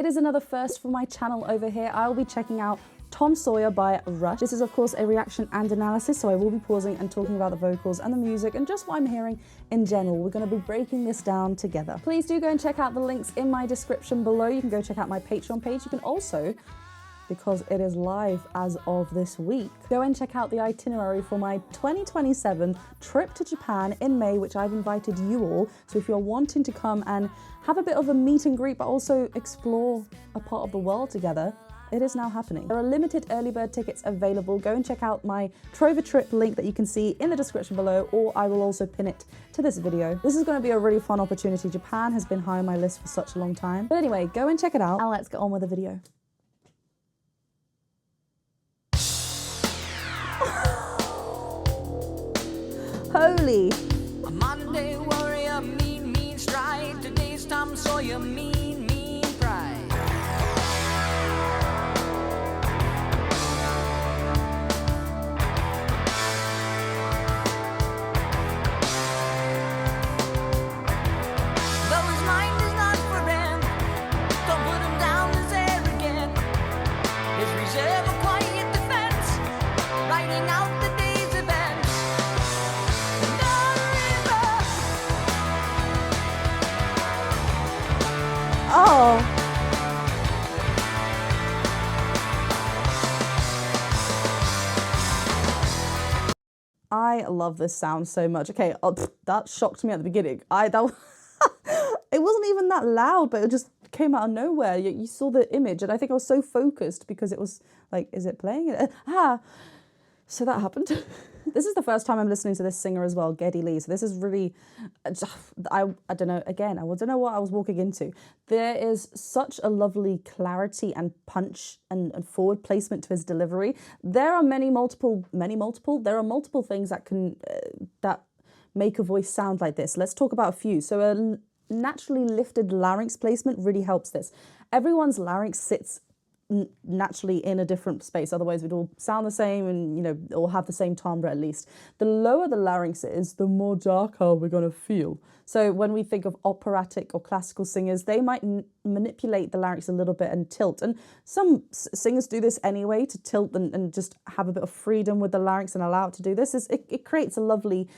it is another first for my channel over here. I'll be checking out Tom Sawyer by Rush. This is of course a reaction and analysis, so I will be pausing and talking about the vocals and the music and just what I'm hearing in general. We're going to be breaking this down together. Please do go and check out the links in my description below. You can go check out my Patreon page. You can also, because it is live as of this week, go and check out the itinerary for my 2027 trip to Japan in May, which I've invited you all. So if you're wanting to come and have a bit of a meet and greet, but also explore a part of the world together, it is now happening. There are limited early bird tickets available. Go and check out my Trover Trip link that you can see in the description below, or I will also pin it to this video. This is going to be a really fun opportunity. Japan has been high on my list for such a long time. But anyway, go and check it out and let's get on with the video. Holy. A Monday warrior, mean stride. Today's Tom Sawyer, mean pride. Though his mind is not for rent, don't put him down as arrogant. His reserve a quiet defense, writing out the day's events. Oh. I love this sound so much. Okay, that shocked me at the beginning. It wasn't even that loud, but it just came out of nowhere. You saw the image, and I think I was so focused because it was like, is it playing? So that happened. This is the first time I'm listening to this singer as well, Geddy Lee. So this is really, I don't know, again, I don't know what I was walking into. There is such a lovely clarity and punch and forward placement to his delivery. There are multiple things that can, that make a voice sound like this. Let's talk about a few. So a naturally lifted larynx placement really helps this. Everyone's larynx sits naturally in a different space, otherwise we'd all sound the same and, you know, or have the same timbre at least. The lower the larynx is, the more darker we're going to feel. So when we think of operatic or classical singers, they might manipulate the larynx a little bit and tilt, and some singers do this anyway, to tilt and just have a bit of freedom with the larynx and allow it to do this. It creates a lovely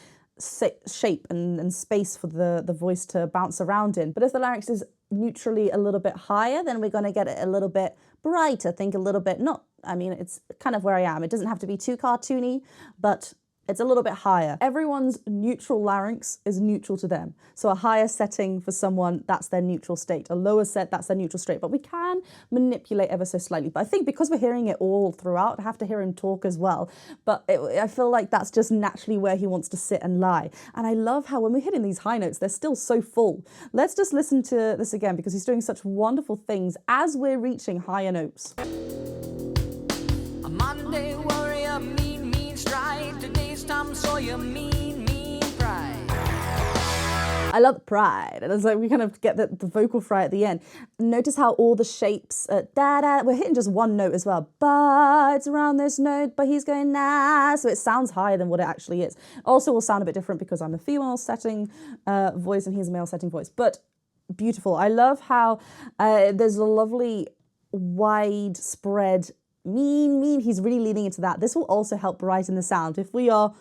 shape and space for the voice to bounce around in. But if the larynx is neutrally a little bit higher, then we're going to get it a little bit brighter, think a little bit, it's kind of where I am. It doesn't have to be too cartoony, but it's a little bit higher. Everyone's neutral larynx is neutral to them. So a higher setting for someone, that's their neutral state. A lower set, that's their neutral state. But we can manipulate ever so slightly. But I think because we're hearing it all throughout, I have to hear him talk as well. But I feel like that's just naturally where he wants to sit and lie. And I love how when we're hitting these high notes, they're still so full. Let's just listen to this again, because he's doing such wonderful things as we're reaching higher notes. A Monday warrior, mean stride. Today's Tom Sawyer, mean pride. I love pride. And it's like we kind of get the vocal fry at the end. Notice how all the shapes, we're hitting just one note as well. But it's around this note, but he's going nah. So it sounds higher than what it actually is. Also will sound a bit different because I'm a female setting voice and he's a male setting voice. But beautiful. I love how there's a lovely widespread mean. He's really leaning into that. This will also help brighten the sound. If we are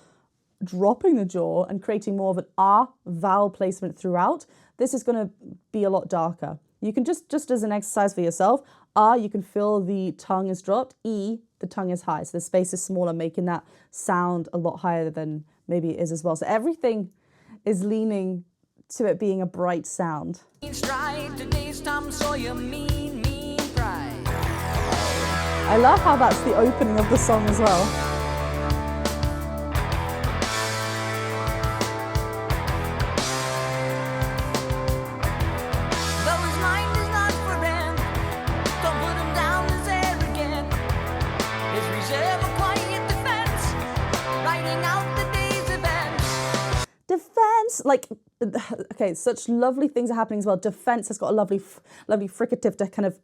dropping the jaw and creating more of an R vowel placement throughout, this is going to be a lot darker. You can just as an exercise for yourself, R, you can feel the tongue is dropped. E, the tongue is high. So the space is smaller, making that sound a lot higher than maybe it is as well. So everything is leaning to it being a bright sound. Today's Tom Sawyer, mean pride. I love how that's the opening of the song as well. Though his mind is not for rent, don't put him down as arrogant. His reserve a quiet defense, writing out the day's events. Defense, like, okay, such lovely things are happening as well. Defense has got a lovely fricative to kind of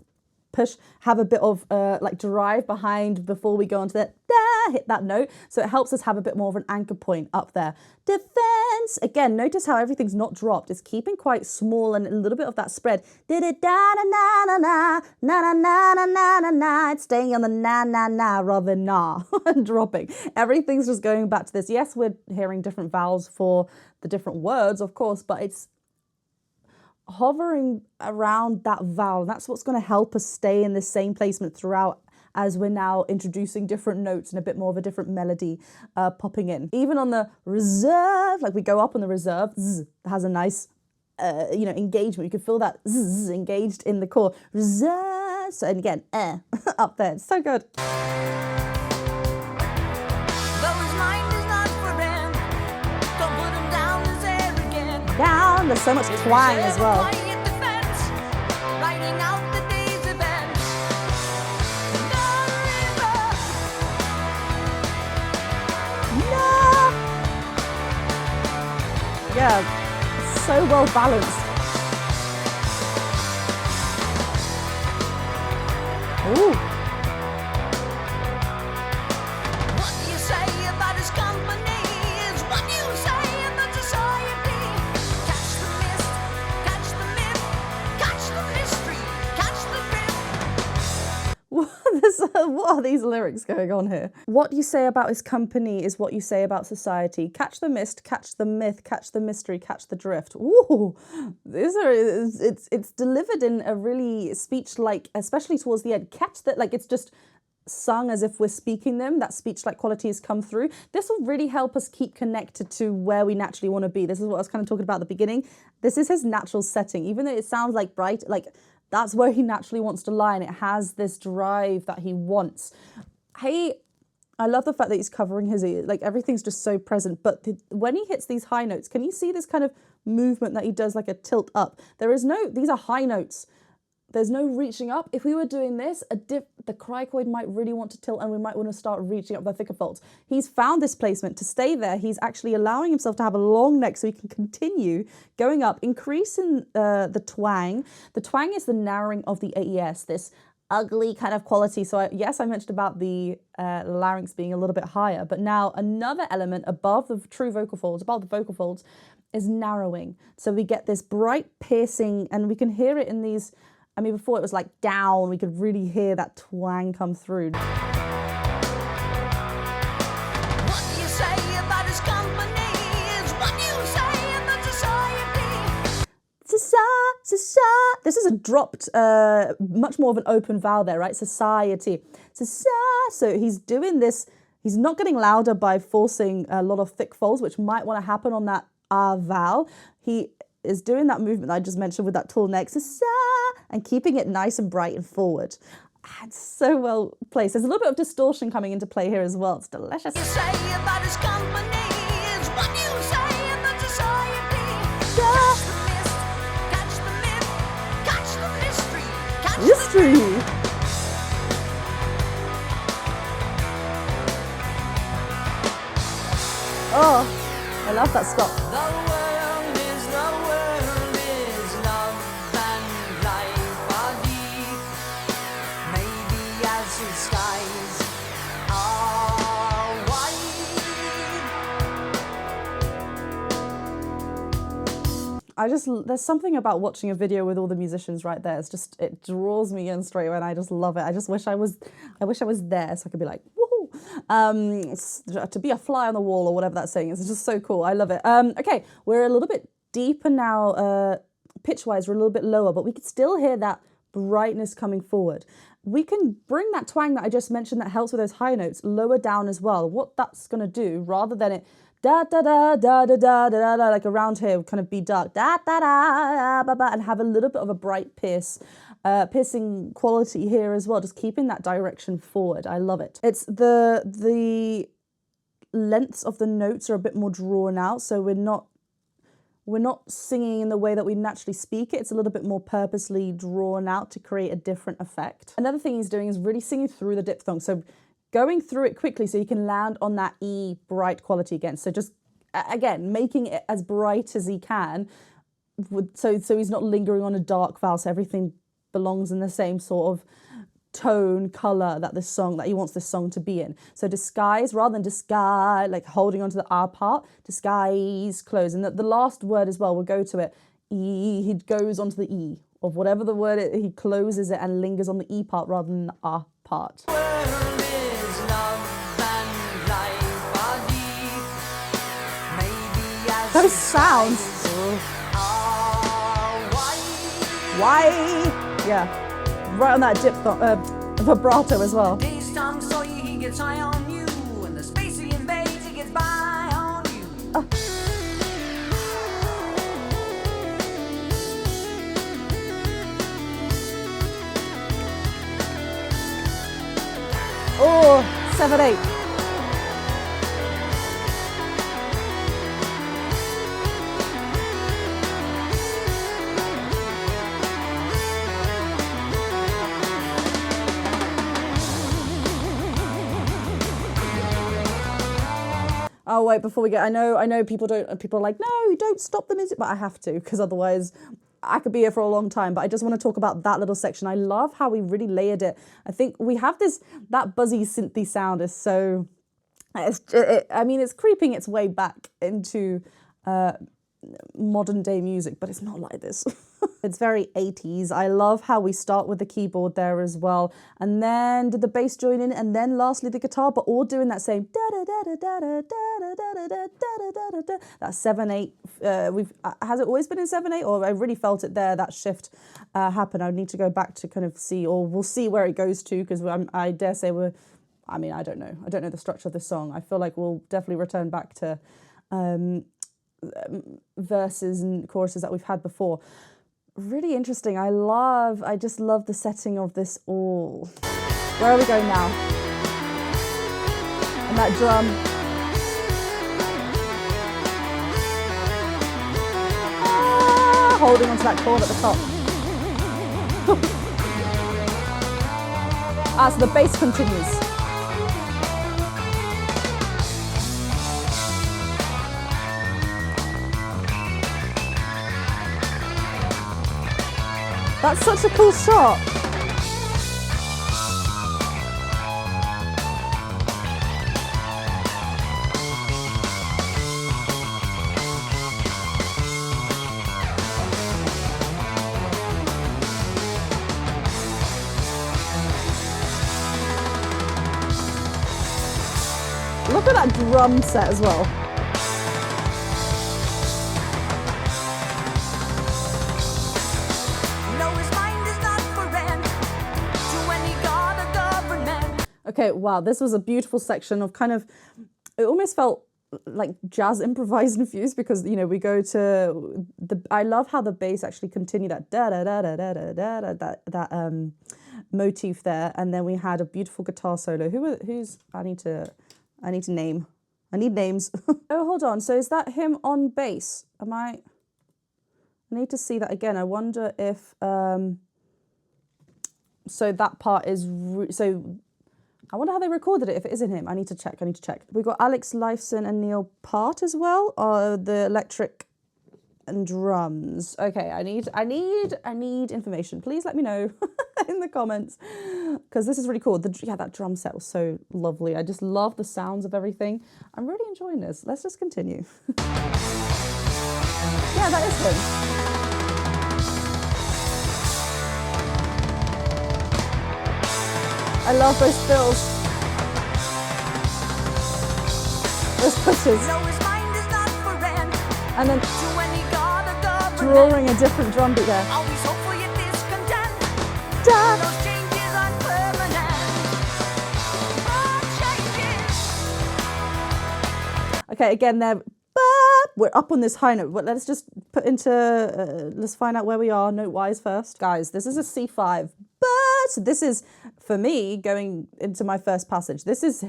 push, have a bit of like drive behind before we go onto that, hit that note. So it helps us have a bit more of an anchor point up there. Defense. defense. Again, notice how everything's not dropped. It's keeping quite small and a little bit of that spread. Da-da-da-na-na-na, na-na-na-na-na-na. It's staying on the na-na-na rather than na and dropping. Everything's just going back to this. Yes, we're hearing different vowels for the different words, of course, but it's hovering around that vowel. That's what's going to help us stay in the same placement throughout, as we're now introducing different notes and a bit more of a different melody popping in. Even on the reserve, like we go up on the reserve, zzz, has a nice, engagement. You can feel that zzz engaged in the core. Reserve, so, and again, up there. It's so good. Though his mind is not for him, don't put him down as arrogant. Down, there's so much twang as well. Quiet defense, writing out the day's events. No river, No. Yeah, so well balanced. Ooh. what do you say about his company is what you say about society. Catch the mist, catch the myth, catch the mystery, catch the drift. What are these lyrics going on here? What you say about his company is what you say about society. Catch the mist, catch the myth, catch the mystery, catch the drift. Ooh, it's delivered in a really speech-like, especially towards the end. Catch that, like it's just sung as if we're speaking them. That speech-like quality has come through. This will really help us keep connected to where we naturally want to be. This is what I was kind of talking about at the beginning. This is his natural setting. Even though it sounds like bright, like that's where he naturally wants to lie, and it has this drive that he wants. I love the fact that he's covering his ears, like everything's just so present. But when he hits these high notes, can you see this kind of movement that he does, like a tilt up? These are high notes. There's no reaching up. If we were doing this, the cricoid might really want to tilt and we might want to start reaching up the thicker folds. He's found this placement to stay there. He's actually allowing himself to have a long neck so he can continue going up, increasing the twang. The twang is the narrowing of the AES, this ugly kind of quality. So yes, I mentioned about the larynx being a little bit higher, but now another element above the true vocal folds, above the vocal folds, is narrowing. So we get this bright piercing, and we can hear it in these. I mean, before it was like down, we could really hear that twang come through. What do you say about his company is what you say about society. This is a dropped, much more of an open vowel there, right? Society. So he's doing this. He's not getting louder by forcing a lot of thick folds, which might want to happen on that vowel. He is doing that movement that I just mentioned with that tall neck, and keeping it nice and bright and forward. It's so well placed. There's a little bit of distortion coming into play here as well. It's delicious. You say about his company is what you say about society. Catch the mist, catch the myth, catch the mystery, catch the Mystery. Oh, I love that stop. The world is love and life are deep. Maybe as the skies are wide. There's something about watching a video with all the musicians right there. It draws me in straight away, and I just love it. I wish I was there so I could be like, woohoo! To be a fly on the wall or whatever that's saying. It's just so cool. I love it. Okay, we're a little bit deeper now, pitch-wise, we're a little bit lower, but we can still hear that brightness coming forward. We can bring that twang that I just mentioned that helps with those high notes lower down as well. What that's going to do, rather than it da da da da da da da da, like around here, kind of be dark, da da da da, and have a little bit of a bright piercing quality here as well, just keeping that direction forward. I love it. It's the lengths of the notes are a bit more drawn out, so we're not singing in the way that we naturally speak it. It's a little bit more purposely drawn out to create a different effect. Another thing he's doing is really singing through the diphthong, so going through it quickly so you can land on that E bright quality again. So just, again, making it as bright as he can, so he's not lingering on a dark vowel, so everything belongs in the same sort of tone, color that he wants this song to be in. So disguise, rather than disguise, like holding onto the R part, disguise, close. And the last word as well, we'll go to it. He goes onto the E of whatever the word is, he closes it and lingers on the E part rather than the R part. Those sounds. Why? Yeah, right on that dip vibrato as well. Tom Sawyer, he gets high on you, and the space he invades, he gets by on you. Oh, 7/8. Oh wait, before we get, I know people are like, no, don't stop the music, but I have to, because otherwise I could be here for a long time. But I just want to talk about that little section. I love how we really layered it. I think we have that buzzy synthy sound is so, it's creeping its way back into modern day music, but it's not like this. It's very 80s. I love how we start with the keyboard there as well, and then did the bass join in, and then lastly the guitar, but all doing that same da da da da da da da da da da da. That 7/8. Has it always been in 7/8, or I really felt it there. That shift happened. I need to go back to kind of see, or we'll see where it goes to, because I dare say I don't know. I don't know the structure of the song. I feel like we'll definitely return back to verses and choruses that we've had before. Really interesting. I just love the setting of this all. Where are we going now? And that drum. Holding onto that chord at the top. So the bass continues. That's such a cool shot. Look at that drum set as well. Okay, wow, this was a beautiful section of kind of, it almost felt like jazz improvised infused, because, you know, we go to I love how the bass actually continued that da da da da da da da that motif there, and then we had a beautiful guitar solo. Who's I need name. I need names. Oh, hold on. So is that him on bass? I need to see that again. I wonder if so that part is I wonder how they recorded it, if it isn't him. I need to check. We've got Alex Lifeson and Neil Part as well, the electric and drums. Okay, I need information. Please let me know in the comments, because this is really cool. That drum set was so lovely. I just love the sounds of everything. I'm really enjoying this. Let's just continue. Yeah, that is him. I love those fills. Those pushes. And then drawing a different drum beat there. Okay, again there. We're up on this high note. But let's just put into, let's find out where we are note-wise first. Guys, this is a C5. But this is, for me, going into my first passage. This is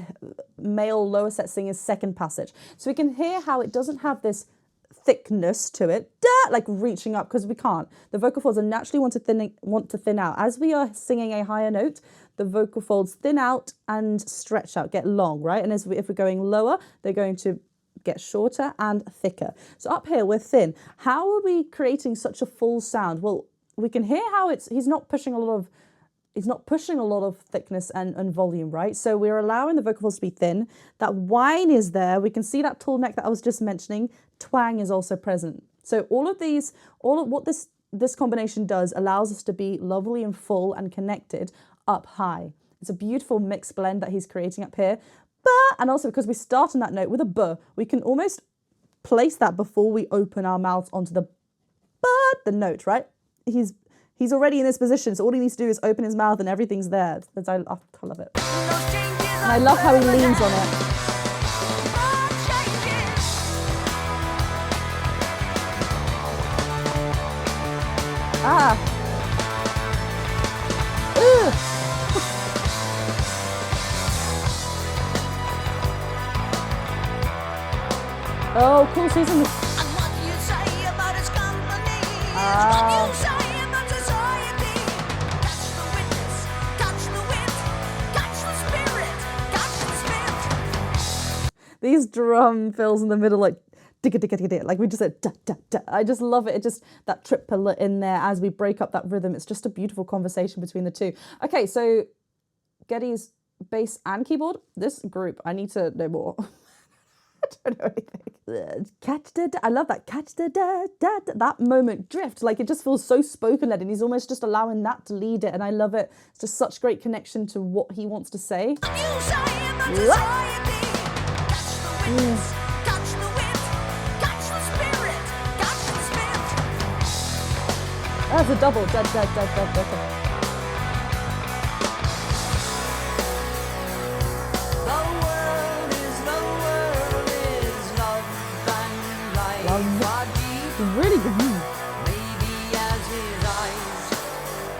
male lower set singer's second passage. So we can hear how it doesn't have this thickness to it, like reaching up, because we can't. The vocal folds are naturally want to thin out. As we are singing a higher note, the vocal folds thin out and stretch out, get long, right? And if we're going lower, they're going to get shorter and thicker. So up here, we're thin. How are we creating such a full sound? Well, we can hear how he's not pushing a lot of he's not pushing a lot of thickness and volume, right? So we're allowing the vocal folds to be thin. That whine is there. We can see that tall neck that I was just mentioning. Twang is also present. So all of what this combination does allows us to be lovely and full and connected up high. It's a beautiful mixed blend that he's creating up here. But, and also because we start on that note with a B, we can almost place that before we open our mouths onto the note, right? He's already in this position, so all he needs to do is open his mouth and everything's there. I love it. And I love how he leans on it. Oh, cool, Susan. And what do you say about his company? What do you say about society? Catch the witness, catch the wit, catch the spirit, catch the spit. These drum fills in the middle, like digga digga digga, like we just said da da da. I just love it. It just that triplet in there as we break up that rhythm. It's just a beautiful conversation between the two. Okay, so Geddy's bass and keyboard. This group, I need to know more. I don't know anything. Catch the da, I love that. Catch the da da da. That moment drift, like it just feels so spoken led, and he's almost just allowing that to lead it, and I love it. It's just such great connection to what he wants to say. What do you say about society? Catch the witness, catch the wit, catch the spirit, catch the spit. That's a double. Da da da da da da. Really good. Maybe as his eyes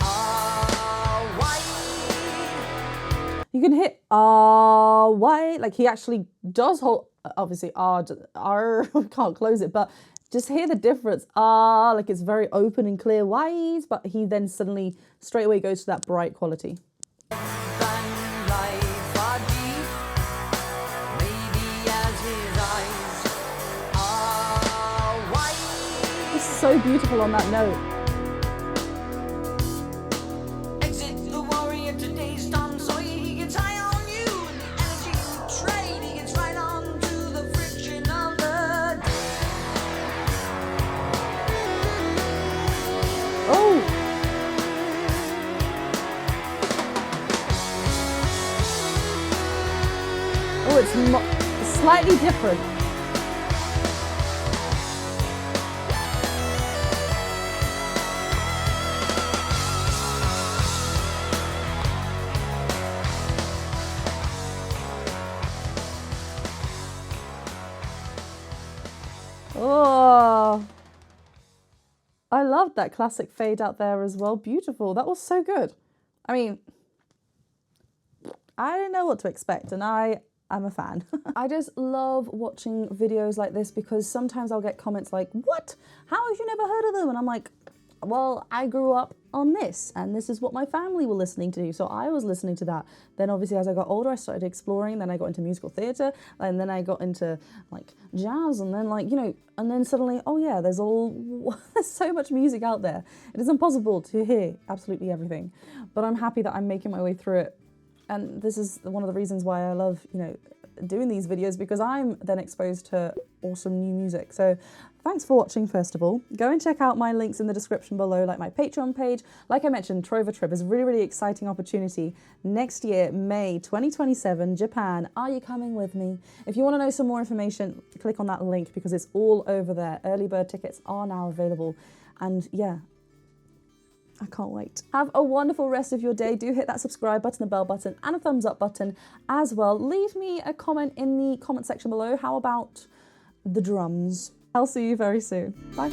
are wide. You can hit why, like he actually does hold, obviously R, can't close it, but just hear the difference. Like it's very open and clear wise, but he then suddenly straight away goes to that bright quality. So beautiful on that note. Exit the warrior, today's Tom Sawyer. He gets high on you and the energy you trade. He gets right on to the friction of the day. Oh! Oh, it's slightly different. Oh, I loved that classic fade out there as well. Beautiful. That was so good. I mean, I didn't know what to expect, and I'm a fan. I just love watching videos like this because sometimes I'll get comments like, what? How have you never heard of them? And I'm like, well, I grew up on this and this is what my family were listening to. So I was listening to that. Then obviously as I got older, I started exploring. Then I got into musical theatre and then I got into like jazz and then like, you know, and then suddenly, oh yeah, there's so much music out there. It is impossible to hear absolutely everything, but I'm happy that I'm making my way through it. And this is one of the reasons why I love, you know, doing these videos, because I'm then exposed to awesome new music. So thanks for watching, first of all. Go and check out my links in the description below, like my Patreon page. Like I mentioned, Trover Trip is a really, really exciting opportunity. Next year, May 2027, Japan. Are you coming with me? If you want to know some more information, click on that link because it's all over there. Early bird tickets are now available. And yeah, I can't wait. Have a wonderful rest of your day. Do hit that subscribe button, the bell button, and a thumbs up button as well. Leave me a comment in the comment section below. How about the drums? I'll see you very soon. Bye.